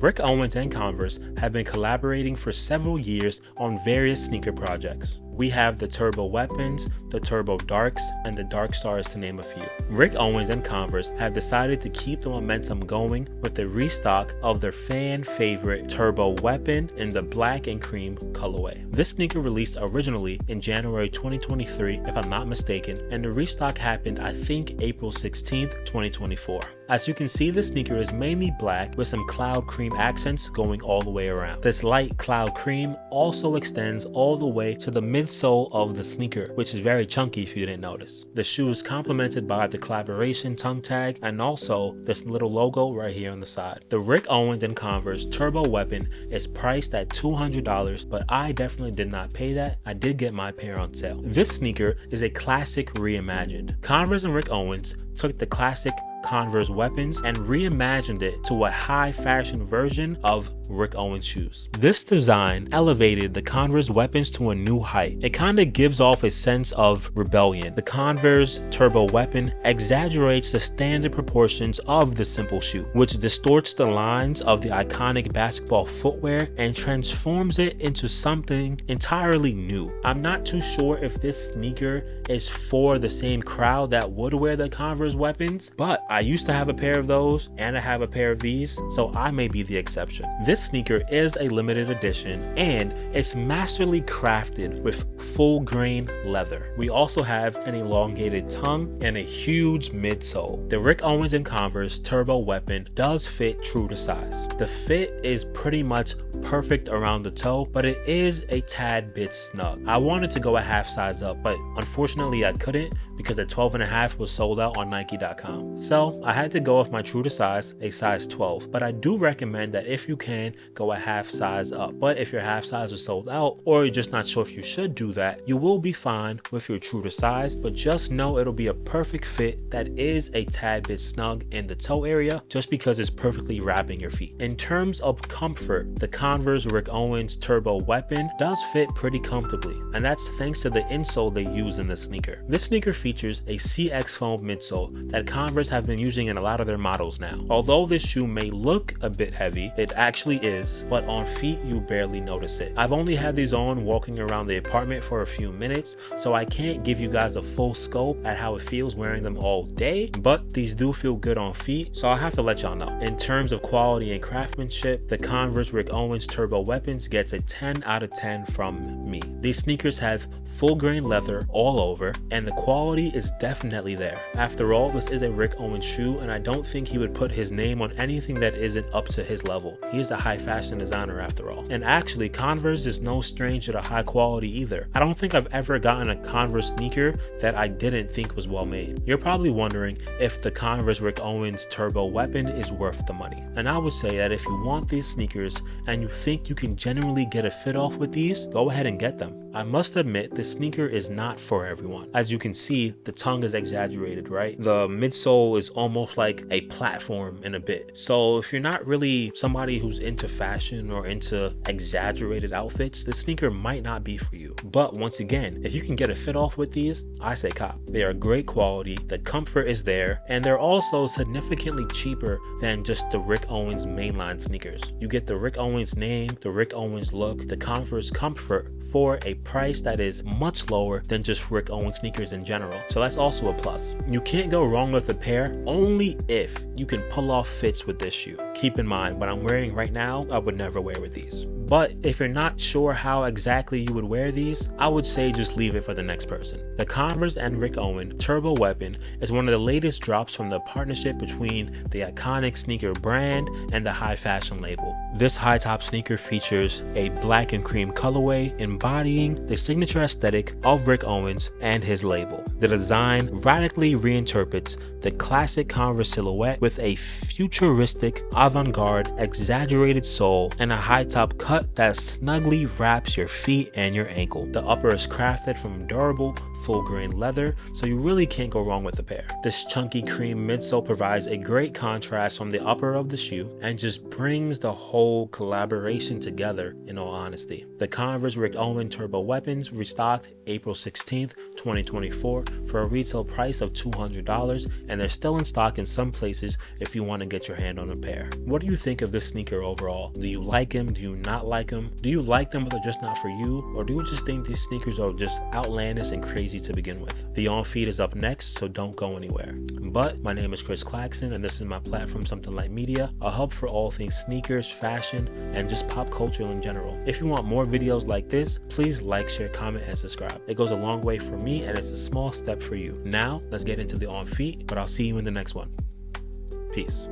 Rick Owens and Converse have been collaborating for several years on various sneaker projects. We have the Turbo Weapons, the Turbo Darks, and the Dark Stars to name a few. Rick Owens and Converse have decided to keep the momentum going with the restock of their fan favorite Turbo Weapon in the black and cream colorway. This sneaker released originally in January 2023, if I'm not mistaken, and the restock happened I think April 16th, 2024. As you can see, the sneaker is mainly black with some cloud cream accents going all the way around. This light cloud cream also extends all the way to the midsole of the sneaker, which is very chunky if you didn't notice. The shoe is complemented by the collaboration tongue tag and also this little logo right here on the side. The Rick Owens and Converse Turbo Weapon is priced at $200, but I definitely did not pay that. I did get my pair on sale. This sneaker is a classic reimagined. Converse and Rick Owens took the classic Converse Weapons and reimagined it to a high fashion version of Rick Owens shoes. This design elevated the Converse Weapons to a new height. It kind of gives off a sense of rebellion. The Converse Turbo Weapon exaggerates the standard proportions of the simple shoe, which distorts the lines of the iconic basketball footwear and transforms it into something entirely new. I'm not too sure if this sneaker is for the same crowd that would wear the Converse Weapons, but I used to have a pair of those and I have a pair of these, so I may be the exception. This sneaker is a limited edition and it's masterly crafted with full grain leather. We also have an elongated tongue and a huge midsole. The Rick Owens and Converse Turbo Weapon does fit true to size. The fit is pretty much perfect around the toe, but it is a tad bit snug. I wanted to go a half size up, but unfortunately I couldn't because the 12.5 was sold out on Nike.com. So I had to go with my true to size, a size 12. But I do recommend that if you can, go a half size up. But if your half size is sold out, or you're just not sure if you should do that, you will be fine with your true to size, but just know it'll be a perfect fit that is a tad bit snug in the toe area just because it's perfectly wrapping your feet. In terms of comfort, the Converse Rick Owens Turbo Weapon does fit pretty comfortably, and that's thanks to the insole they use in the sneaker. This sneaker features a CX foam midsole that Converse have been using in a lot of their models now. Although this shoe may look a bit heavy, it actually is, but on feet you barely notice it. I've only had these on walking around the apartment for a few minutes, so I can't give you guys a full scope at how it feels wearing them all day, but these do feel good on feet, so I have to let y'all know. In terms of quality and craftsmanship, the Converse Rick Owens Turbo Weapons gets a 10 out of 10 from me. These sneakers have full grain leather all over, and the quality is definitely there. After all, this is a Rick Owens shoe, and I don't think he would put his name on anything that isn't up to his level. He is a high fashion designer after all. And actually, Converse is no stranger to high quality either. I don't think I've ever gotten a Converse sneaker that I didn't think was well made. You're probably wondering if the Converse Rick Owens Turbo Weapon is worth the money. And I would say that if you want these sneakers and you think you can genuinely get a fit off with these, go ahead and get them. I must admit, this sneaker is not for everyone. As you can see, the tongue is exaggerated, right? The midsole is almost like a platform in a bit. So if you're not really somebody who's into fashion or into exaggerated outfits, this sneaker might not be for you. But once again, if you can get a fit off with these, I say cop. They are great quality, the comfort is there, and they're also significantly cheaper than just the Rick Owens mainline sneakers. You get the Rick Owens name, the Rick Owens look, the Converse comfort for a price that is much lower than just Rick Owens sneakers in general. So that's also a plus. You can't go wrong with the pair only if you can pull off fits with this shoe. Keep in mind, what I'm wearing right now, I would never wear with these. But if you're not sure how exactly you would wear these, I would say just leave it for the next person. The Converse and Rick Owens Turbo Weapon is one of the latest drops from the partnership between the iconic sneaker brand and the high fashion label. This high top sneaker features a black and cream colorway embodying the signature aesthetic of Rick Owens and his label. The design radically reinterprets the classic Converse silhouette with a futuristic, avant-garde, exaggerated sole and a high top cut that snugly wraps your feet and your ankle. The upper is crafted from durable full grain leather, so you really can't go wrong with the pair. This chunky cream midsole provides a great contrast from the upper of the shoe and just brings the whole collaboration together, in all honesty. The Converse Rick Owens Turbo Weapons restocked April 16th, 2024 for a retail price of $200, and they're still in stock in some places if you want to get your hand on a pair. What do you think of this sneaker overall? Do you like them? Do you not like them? Do you like them but they're just not for you? Or do you just think these sneakers are just outlandish and crazy to begin with? The on feed is up next, so don't go anywhere. But my name is Chris Claxton, and this is my platform, Something Like Media, a hub for all things sneakers, fashion, and just pop culture in general. If you want more videos like this, please like, share, comment, and subscribe. It goes a long way for me, and it's a small step for you. Now, let's get into the on feet, but I'll see you in the next one. Peace.